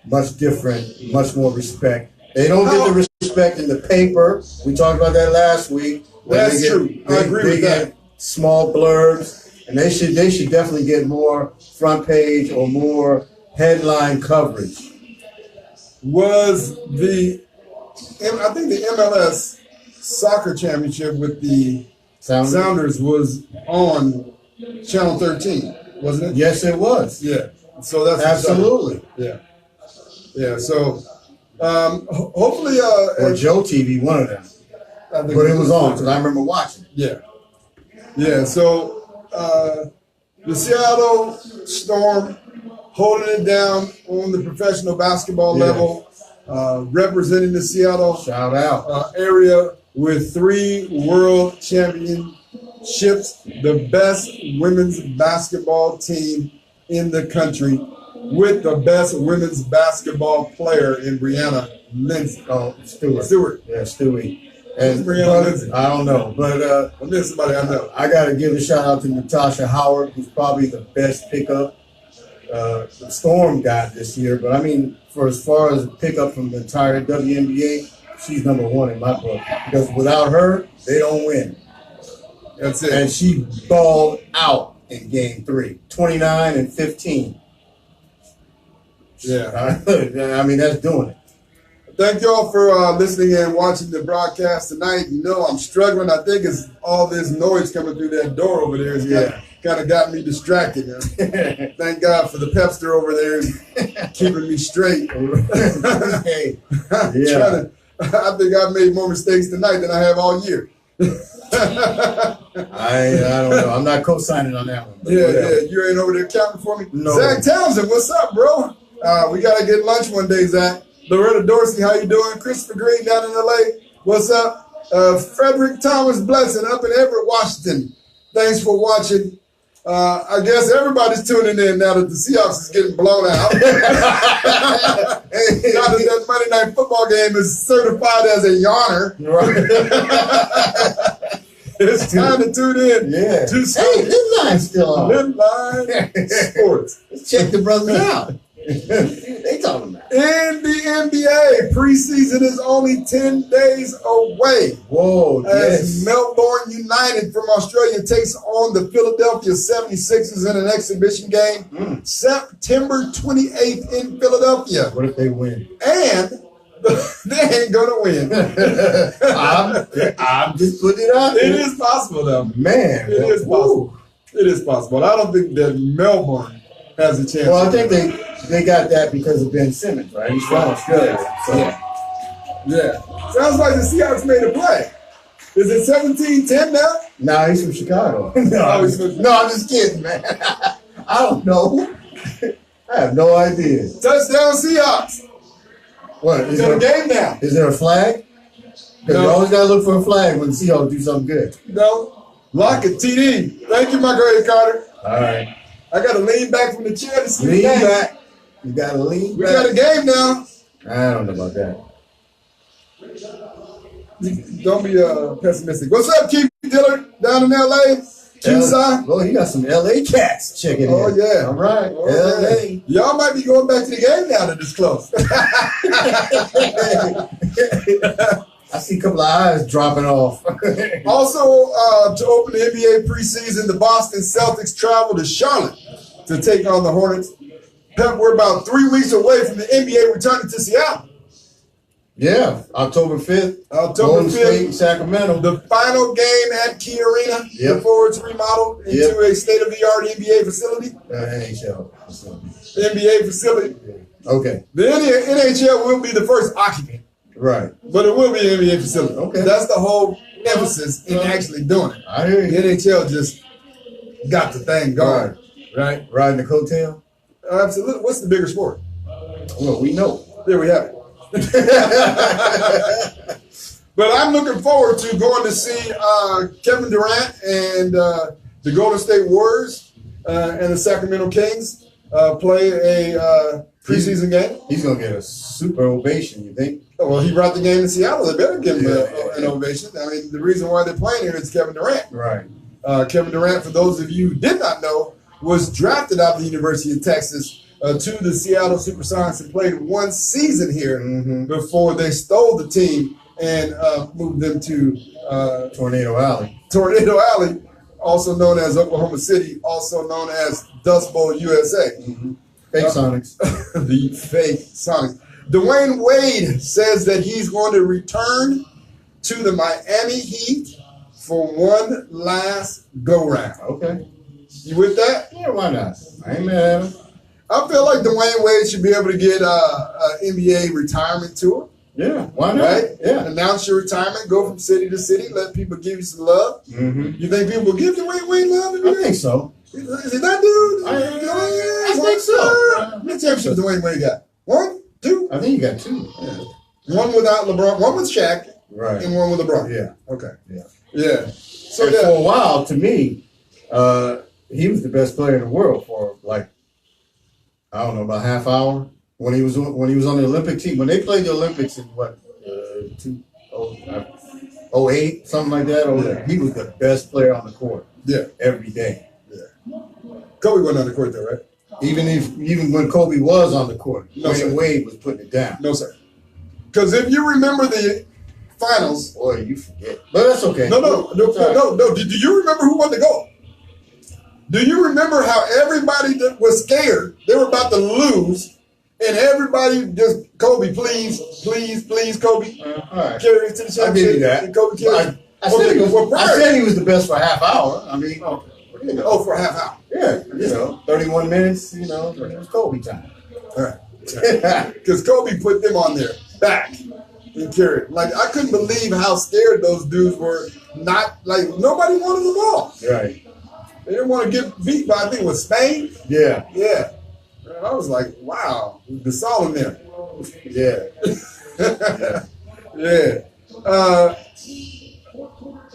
much different, much more respect. They don't get the respect in the paper. We talked about that last week. That's true. I agree with that. Small blurbs, and they should definitely get more front page or more headline coverage. I think the MLS soccer championship with the Sounders was on Channel 13, wasn't it? Yes, it was. Yeah. So that's absolutely. Yeah. So hopefully, or Joe TV, one of them. But it was on because I remember watching. Yeah. So the Seattle Storm holding it down on the professional basketball level, representing the Seattle area with 3 world championships, the best women's basketball team in the country, with the best women's basketball player in Brianna Lindsay. Oh, Stewart. Yeah, Stewie. And Brianna Lindsay. I don't know, but I somebody I know. I got to give a shout out to Natasha Howard, who's probably the best pickup the Storm got this year. But I mean, for as far as pickup from the entire WNBA, she's number 1 in my book, because without her, they don't win. That's it. And she balled out in Game 3, 29 and 15. Yeah. I mean, that's doing it. Thank you all for listening and watching the broadcast tonight. I'm struggling. I think it's all this noise coming through that door over there. Kind of got me distracted. Thank God for the Pepster over there keeping me straight. I think I've made more mistakes tonight than I have all year. I don't know. I'm not co-signing on that one. Yeah. You ain't over there counting for me? No. Zach Townsend, what's up, bro? We got to get lunch one day, Zach. Loretta Dorsey, how you doing? Christopher Green down in L.A. What's up? Frederick Thomas Blessing up in Everett, Washington. Thanks for watching. I guess everybody's tuning in now that the Seahawks is getting blown out. Now that Monday Night Football game is certified as a yawner. It's time to tune in. Yeah. To Hey, Lidline's still on. Lidline Sports. Let's check the brothers out. They talking about. In the NBA, preseason is only 10 days away. Whoa, As yes. Melbourne United from Australia takes on the Philadelphia 76ers in an exhibition game September 28th in Philadelphia. What if they win? And they ain't going to win. I'm just putting it out there. It is possible, though. Man. It is possible. It is possible. I don't think that Melbourne has a chance. Well, I think they got that because of Ben Simmons, right? He's from Australia. So. Yeah. Sounds like the Seahawks made a play. Is it 17-10 now? Nah, he's from Chicago. Oh, he's from Chicago. I'm just kidding, man. I don't know. I have no idea. Touchdown Seahawks. What? It's a game now. Is there a flag? Because No. you always got to look for a flag when the Seahawks do something good. No. Lock it, TD. Thank you, my great Carter. All right. I got to lean back from the chair to see the Lean game. back. You got to lean We back. got a game now. I don't know about that. Don't be pessimistic. What's up, Keith Dillard down in L.A.? Q-Side? Oh, you got some L.A. cats checking in. Oh, yeah. All right. Oh, L.A. yeah. Y'all might be going back to the game now that it's close. I see a couple of eyes dropping off. Also, to open the NBA preseason, the Boston Celtics travel to Charlotte to take on the Hornets. Pep, we're about 3 weeks away from the NBA returning to Seattle. Yeah, October 5th. October Golden State, 5th, Sacramento. the final game at Key Arena Yep. before it's remodeled into a state-of-the-art NBA facility. NHL. NBA facility. Okay, The NHL will be the first occupant, right. but it will be an NBA facility. Okay. That's the whole emphasis in actually doing it. I hear The you. NHL just got the thing going, right? Riding the coattail. Absolutely. What's the bigger sport? Well, we know. There we have it. But I'm looking forward to going to see Kevin Durant and the Golden State Warriors and the Sacramento Kings play a preseason game. He's going to get a super ovation, you think? Well, he brought the game to Seattle. They better give him Yeah. an ovation. I mean, the reason why they're playing here is Kevin Durant. Right. Kevin Durant, for those of you who did not know, was drafted out of the University of Texas to the Seattle Supersonics and played one season here before they stole the team and moved them to Tornado Alley. Tornado Alley, also known as Oklahoma City, also known as Dust Bowl USA. Fake Sonics. The fake Sonics. Dwayne Wade says that he's going to return to the Miami Heat for one last go-round. Okay. You with that? Yeah, why not? I ain't mad at him. I feel like Dwayne Wade should be able to get an NBA retirement tour, Yeah, why not? right? Yeah. Announce your retirement, go from city to city, let people give you some love. You think people will give Dwayne Wade love? I think so. Is it that dude? I think so. How many championships Dwayne Wade got? One? Two? I think you got two. One without LeBron, one with Shaq, Right. and one with LeBron. Yeah. Okay. Yeah. Yeah. So And for a while, to me, he was the best player in the world for like, I don't know, about half hour when he was on the Olympic team. When they played the Olympics in what 2008, something like that. Yeah. He was the best player on the court Yeah. every day. Kobe wasn't on the court though, right? Even when Kobe was on the court, No, sir. Dwayne Wade was putting it down. No, sir. Because if you remember the finals, Boy, you forget, but that's okay. no. Do you remember who won the gold? Do you remember how everybody that was scared? They were about to lose, and everybody just Kobe, please, Kobe, All right. carry it to the championship. I'll give you that. And Kobe carried. I said he was the best for a half hour. I mean, For a half hour. yeah, 31 minutes. It was Kobe time. All right. Because Kobe put them on their back and carried. Like I couldn't believe how scared those dudes were. Not like nobody wanted the ball. Right. They didn't want to get beat by I think it was Spain. Yeah. Yeah. And I was like, wow, the Gasol in there. Yeah. Yeah.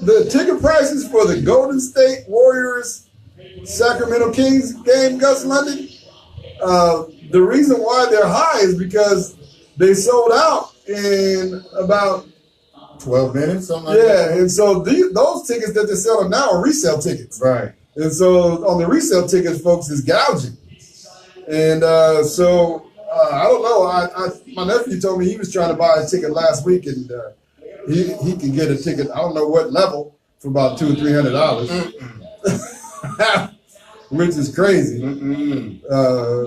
The ticket prices for the Golden State Warriors Sacramento Kings game, Gus London, the reason why they're high is because they sold out in about 12 minutes, something like that. and so those tickets that they're selling now are resale tickets. Right. And so on the resale tickets, folks, is gouging. And so I don't know. My nephew told me he was trying to buy a ticket last week, and he can get a ticket. I don't know what level for about $200 or $300, which is crazy.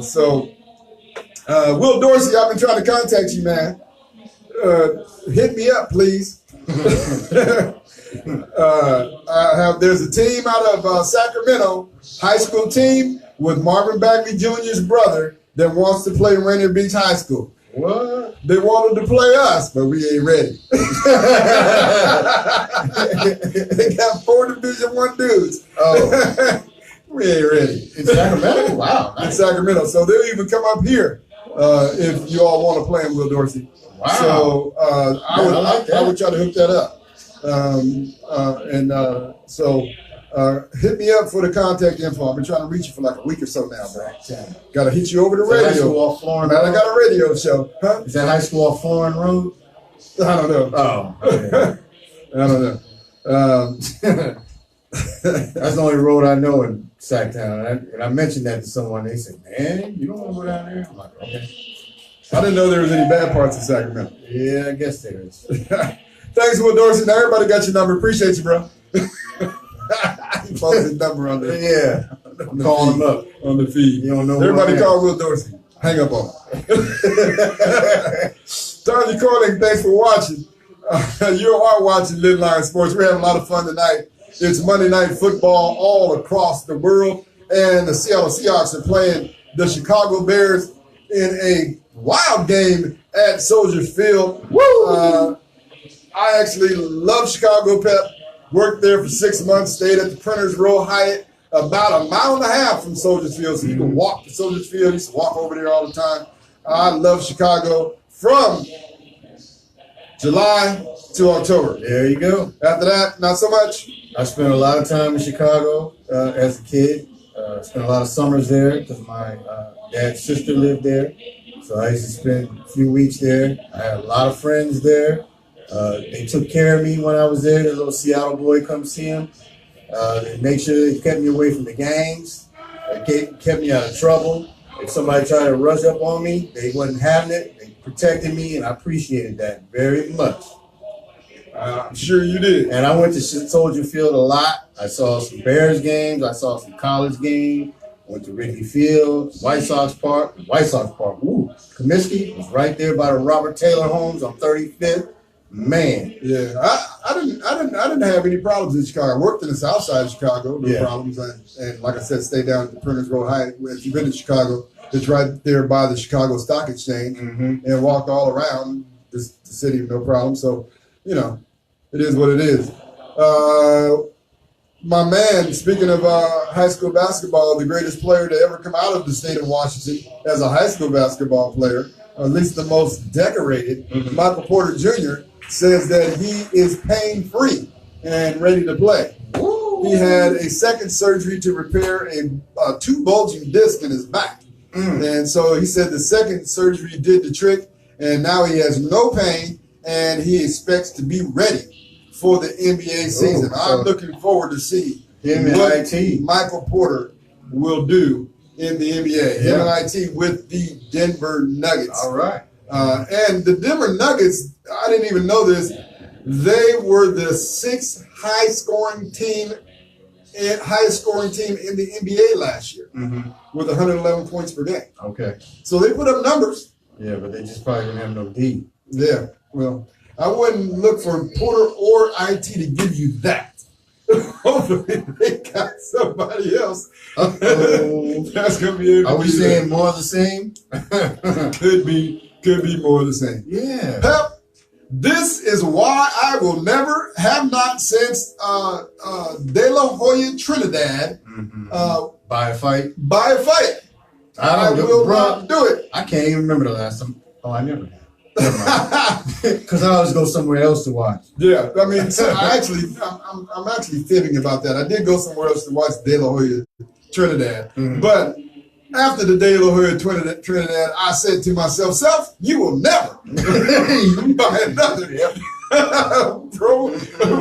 So Will Dorsey, I've been trying to contact you, man. Hit me up, please. There's a team out of Sacramento, high school team with Marvin Bagley Jr.'s brother that wants to play Rainier Beach High School. What? They wanted to play us, but we ain't ready. They got 4 Division I dudes. Oh. We ain't ready. In Sacramento? Wow. In Sacramento. So they'll even come up here if you all want to play in Will Dorsey. Wow. So I would try to hook that up. So hit me up for the contact info. I've been trying to reach you for like a week or so now, bro. Got to hit you over the radio. High school off Florin Man, Road? I got a radio show. Huh? Is that high school off Florin Road? I don't know. Oh, okay. I don't know. That's the only road I know in Sacktown. And I mentioned that to someone. They said, man, you don't want to go down there? I'm like, okay. I didn't know there was any bad parts in Sacramento. Yeah, I guess there is. Thanks, Will Dorsey. Now everybody got your number. Appreciate you, bro. He posted his number on the I'm calling him up on the feed. You don't know. Everybody call Will Dorsey. Hang up on him. Tony Corling, thanks for watching. You are watching Lidline Sports. We're having a lot of fun tonight. It's Monday Night Football all across the world, and the Seattle Seahawks are playing the Chicago Bears in a wild game at Soldier Field. Woo! I actually love Chicago, Pep. Worked there for 6 months, stayed at the Printers Row Hyatt, about 1.5 miles from Soldier Field, so you can walk to Soldier Field. I used to walk over there all the time. I love Chicago from July to October. There you go. After that, not so much. I spent a lot of time in Chicago as a kid. Spent a lot of summers there because my dad's sister lived there. So I used to spend a few weeks there. I had a lot of friends there. They took care of me when I was there. The little Seattle boy come see him. They make sure they kept me away from the gangs. They kept me out of trouble. If somebody tried to rush up on me, they wasn't having it. They protected me, and I appreciated that very much. I'm sure you did. And I went to Soldier Field a lot. I saw some Bears games. I saw some college games. Went to Wrigley Field, White Sox Park. Ooh, Comiskey was right there by the Robert Taylor homes on 35th. Man, yeah, I didn't have any problems in Chicago. I worked in the South Side of Chicago, no problems, and like I said, stayed down at the Printers Row Hyatt. If you've been to Chicago, it's right there by the Chicago Stock Exchange, and walked all around the city, no problem. So, you know, it is what it is. My man, speaking of high school basketball, the greatest player to ever come out of the state of Washington as a high school basketball player, or at least the most decorated, Michael Porter Jr., says that he is pain-free and ready to play. Woo. He had a second surgery to repair a 2 bulging discs in his back. And so he said the second surgery did the trick, and now he has no pain, and he expects to be ready for the NBA season. I'm looking forward to see what Michael Porter will do in the NBA. Him and IT with the Denver Nuggets. All right. And the Denver Nuggets, I didn't even know this, they were the 6th highest scoring team in the NBA last year with 111 points per game. Okay. So they put up numbers. Yeah, but they just probably didn't have no D. Yeah, well, I wouldn't look for Porter or IT to give you that. Hopefully they got somebody else. That's gonna be. Are we saying more of the same? Could be more of the same. Yeah. Pep, this is why I will never have not since De La Hoya Trinidad Buy a fight. I will not do it. I can't even remember the last time. Oh, I never have. Because I always go somewhere else to watch. Yeah, I mean, so I'm actually fibbing about that. I did go somewhere else to watch De La Hoya Trinidad, but after the De La Hoya Trinidad, I said to myself, "Self, you will never buy another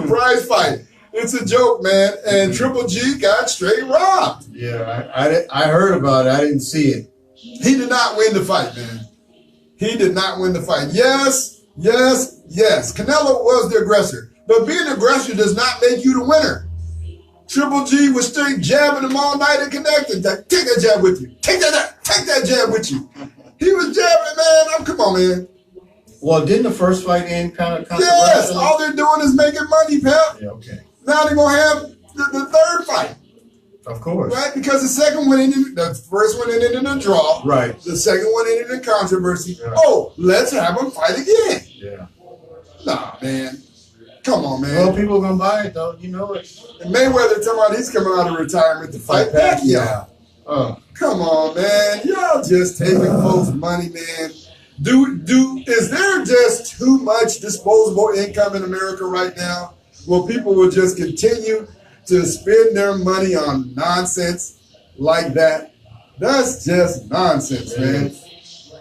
prize fight. It's a joke, man." And Triple G got straight robbed. Yeah, I heard about it. I didn't see it. He did not win the fight, man. He did not win the fight. Yes. Canelo was the aggressor, but being the aggressor does not make you the winner. Triple G was straight jabbing him all night and connecting. Take that jab with you. Take that jab with you. He was jabbing, man. Come on, man. Well, didn't the first fight end kind of Yes, all they're doing is making money, Pep. Yeah, okay. Now they're going to have the third fight. Of course. Right? Because the first one ended in a draw. Right. The second one ended in controversy. Yeah. Oh, let's have them fight again. Yeah. Nah, man. Come on, man. Well, people are going to buy it, though. You know it. And Mayweather talking about he's coming out of retirement to fight Pacquiao. Come on, man. Y'all just taking folks' money, man. Is there just too much disposable income in America right now? Well, people will just continue to spend their money on nonsense like that. That's just nonsense, man.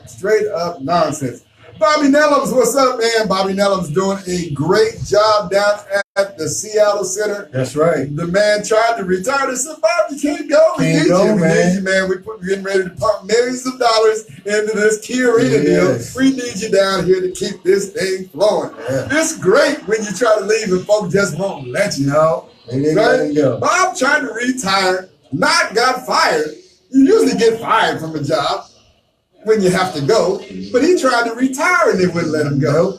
Straight up nonsense. Bobby Nellums, what's up, man? Bobby Nellums doing a great job down at the Seattle Center. That's right. The man tried to retire. They said, "Bob, you can't go. We need you, man. We're getting ready to pump millions of dollars into this key arena deal. We need you down here to keep this thing flowing." Yeah. It's great when you try to leave and folks just won't let you. No, they didn't let him go. Bob tried to retire, not got fired. You usually get fired from a job when you have to go, but he tried to retire and they wouldn't let him go.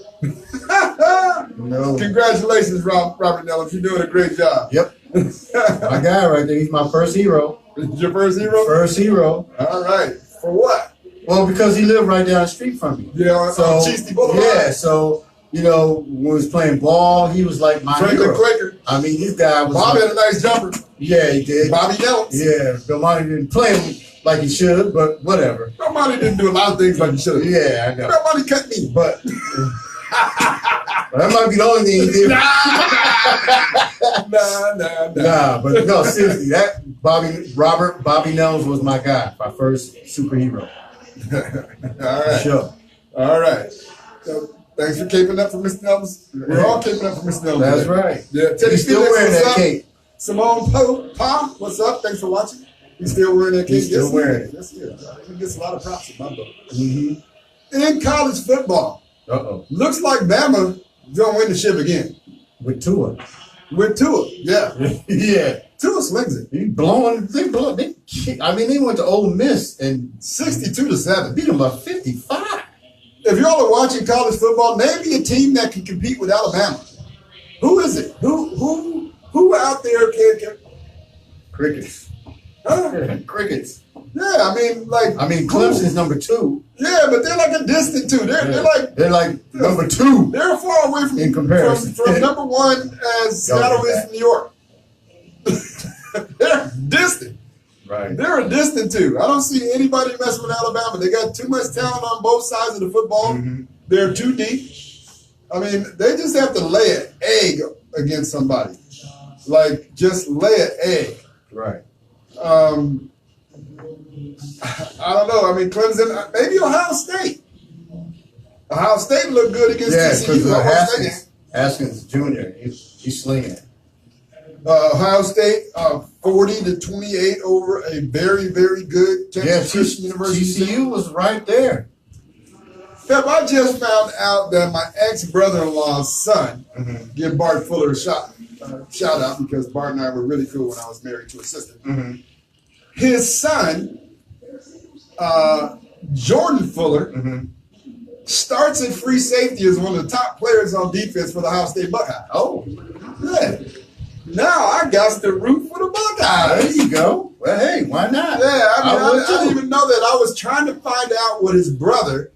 No. Congratulations, Robert Nellums. You're doing a great job. Yep. My guy right there. He's my first hero. Your first hero? First hero. All right. For what? Well, because he lived right down the street from me. Yeah, on Cheesty Boulevard. Yeah, so, you know, when we was playing ball, he was like my Franklin hero. Quaker. I mean, this guy was Bob had a nice jumper. Yeah, he did. Bobby Nellums. Yeah, Belmonte didn't play him like he should, but whatever. Belmonte didn't do a lot of things like he should have. Yeah, I know. Belmonte cut me. But that might be the only thing he did. Nah, but no, seriously, that Bobby Nellums was my guy, my first superhero. All right. Sure. All right. So thanks for keeping up for Mr. Nellums. We're all keeping up for Mr. Nellums. That's today. right. Yeah, Teddy He's still Felix, wearing what's that up? cape. Simone Poe, what's up? Thanks for watching. He's still wearing that cape. He's still wearing it. Yes, yeah. He gets a lot of props in my book. Mm-hmm. In college football, looks like Bama gonna win the ship again. With Tua. Yeah. Yeah. Tua slings it. They went to Ole Miss and 62-7. beat them by 55. If y'all are watching college football, name me a team that can compete with Alabama. Who is it? Who out there can Crickets. huh? Crickets. Yeah, I mean, Clemson's number 2. Yeah, but they're like a distant two. They're like number 2. They're far away from In comparison. from number 1 as Seattle is from New York. They're distant. Right. They're a distant two. I don't see anybody messing with Alabama. They got too much talent on both sides of the football. Mm-hmm. They're too deep. I mean, they just have to lay an egg against somebody. Like, just lay an egg. Right. I don't know. I mean, Clemson, maybe Ohio State. Ohio State looked good against TCU. Haskins Jr., he's slinging it. Ohio State, 40-28 over a very, very good Texas Christian University. TCU was right there. Pep, I just found out that my ex-brother-in-law's son, give Bart Fuller a shout out because Bart and I were really cool when I was married to his sister. Mm-hmm. His son, Jordan Fuller, starts at free safety as one of the top players on defense for the Ohio State Buckeyes. Oh, yeah. Now I got to root for the Buckeyes. There you go. Well, hey, why not? Yeah, I didn't would even know that. I was trying to find out what his brother,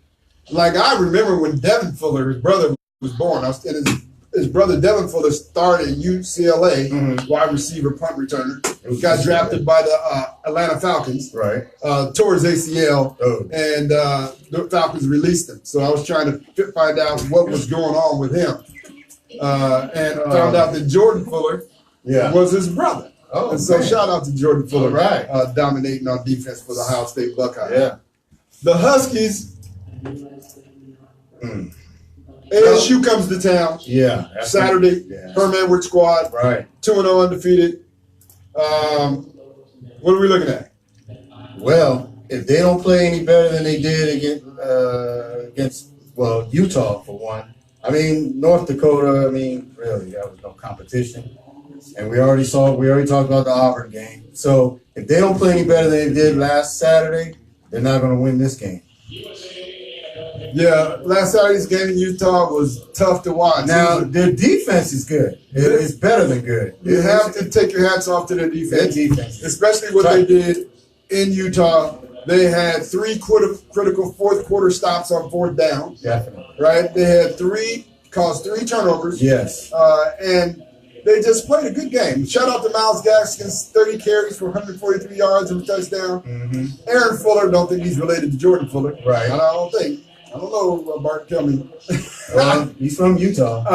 like I remember when Devin Fuller, his brother, was born. I was in his his brother Devin Fuller started at UCLA, wide receiver, punt returner. Got drafted by the Atlanta Falcons. Right. Tore his ACL, and the Falcons released him. So I was trying to find out what was going on with him, and found out that Jordan Fuller was his brother. Oh, and so man. Shout out to Jordan Fuller, Right. dominating on defense for the Ohio State Buckeyes. Yeah. The Huskies. ASU comes to town. Yeah. Saturday. Yeah. Herm Edwards squad. Right. 2-0 undefeated. What are we looking at? Well, if they don't play any better than they did against Utah for one. I mean, North Dakota. I mean, really, that was no competition. And we already talked about the Auburn game. So if they don't play any better than they did last Saturday, they're not going to win this game. Yeah, last Saturday's game in Utah was tough to watch. Now, their defense is good. It's better than good. You have to take your hats off to their defense. Their defense. Especially what they did in Utah. They had 3 critical fourth quarter stops on fourth down. Definitely. Right? They had caused 3 turnovers. Yes. And they just played a good game. Shout out to Miles Gaskins, 30 carries for 143 yards and a touchdown. Aaron Fuller, don't think he's related to Jordan Fuller. Right. I don't think. I don't know, Bart, tell me. He's from Utah.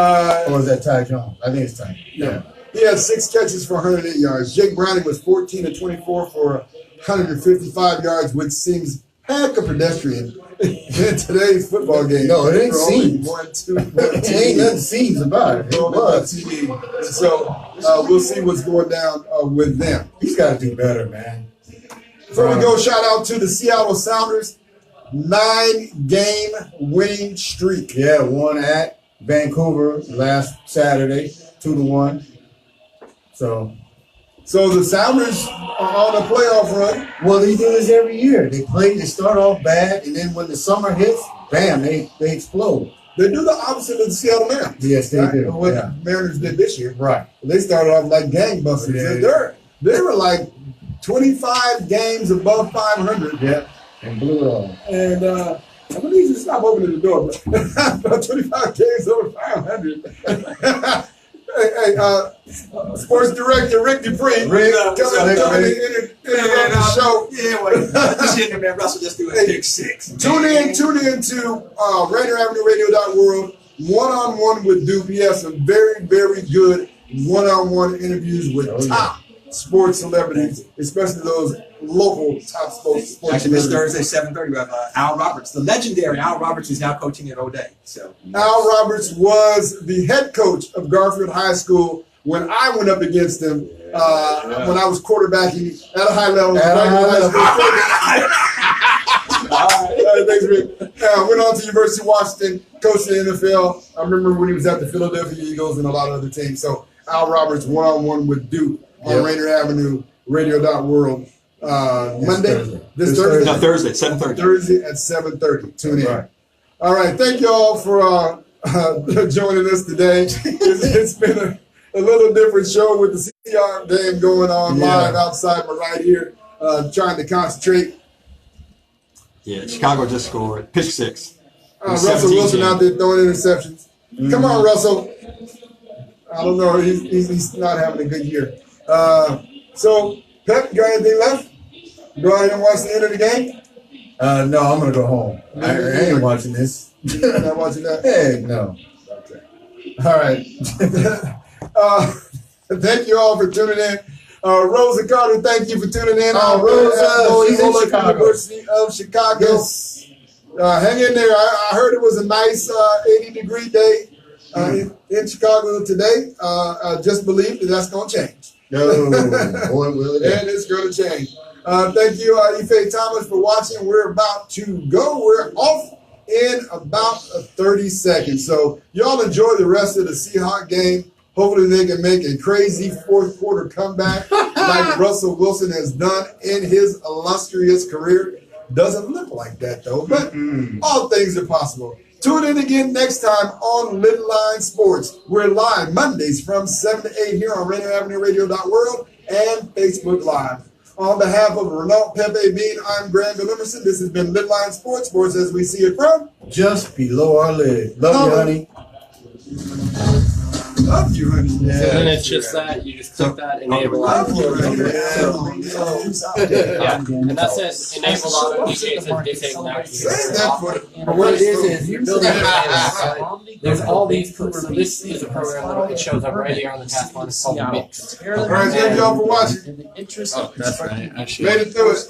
Or is that Ty Jones? I think it's Ty. Yeah. He had 6 catches for 108 yards. Jake Browning was 14 of 24 for 155 yards, which seems heck of pedestrian in today's football game. No, it ain't seems. It ain't nothing seems about it. It was. So we'll see what's going down with them. He's got to do better, man. Before we go, shout out to the Seattle Sounders. 9-game winning streak. Yeah, won at Vancouver last Saturday, 2-1. So the Sounders are on a playoff run. Well, they do this every year. They start off bad, and then when the summer hits, bam, they explode. They do the opposite of the Seattle Mariners. Yes, they do. What the Mariners did this year. Right. They started off like gangbusters. Yeah. They were like 25 games above 500. Yeah. And blew it all. And I believe you stop opening the door, but about 25 games over 500. Hey, sports director Rick Dupree coming to interrupt the show. Yeah, well, just hitting man. Russell just doing a pick 6. Tune in to RaiderAvenueRadio.world, one-on-one with Dupe. He has some very, very good one-on-one interviews with top sports celebrities, especially those local top sports Actually, this celebrities. Thursday, 7:30, we have Al Roberts. The legendary Al Roberts is now coaching at O'Day. So Al Roberts was the head coach of Garfield High School when I went up against him when I was quarterbacking at a high level. Thanks, Rick. Went on to University of Washington, coached in the NFL. I remember when he was at the Philadelphia Eagles and a lot of other teams. So Al Roberts, one-on-one with Duke on Raider Avenue, radio.world. Monday? This Thursday? No, Thursday, 7:30. Thursday at 7:30. Tune in. Right. All right. Thank you all for joining us today. It's been a little different show with the CR game going on live outside my right here, trying to concentrate. Yeah, Chicago just scored. Pick 6. Russell Wilson out there throwing interceptions. Come on, Russell. I don't know. He's not having a good year. So, Pep, you got anything left? Go ahead and watch the end of the game? No, I'm going to go home. I ain't watching this. You're not watching that? Hey, no. Okay. All right. Thank you all for tuning in. Rosa Carter, thank you for tuning in. Rosa, she's in Chicago. University of Chicago. Yes. Hang in there. I heard it was a nice 80-degree day in Chicago today. Just believe that's going to change. No, boy, will it. And it's going to change. Thank you, Ife Thomas, for watching. We're about to go. We're off in about 30 seconds. So y'all enjoy the rest of the Seahawks game. Hopefully they can make a crazy fourth quarter comeback like Russell Wilson has done in his illustrious career. Doesn't look like that, though, but all things are possible. Tune in again next time on Lidline Sports. We're live Mondays from 7 to 8 here on RaiderAvenueRadio.world and Facebook Live. On behalf of Renault, Pepe, Bean, I'm Granville, Emerson. This has been Lidline Sports, sports as we see it from Just below our lid. Love you, honey. Love you, honey. So then it's just that you just click that enable Love auto. you, honey. Yeah, and that says enable auto. You say it says disable now. Say that for But what it is you're building your playlist, right? There's all these. So this is a program that it shows up right here on the taskbar. It's called Mix. All right, thank y'all for watching. Oh, that's right. I should. Made it through it.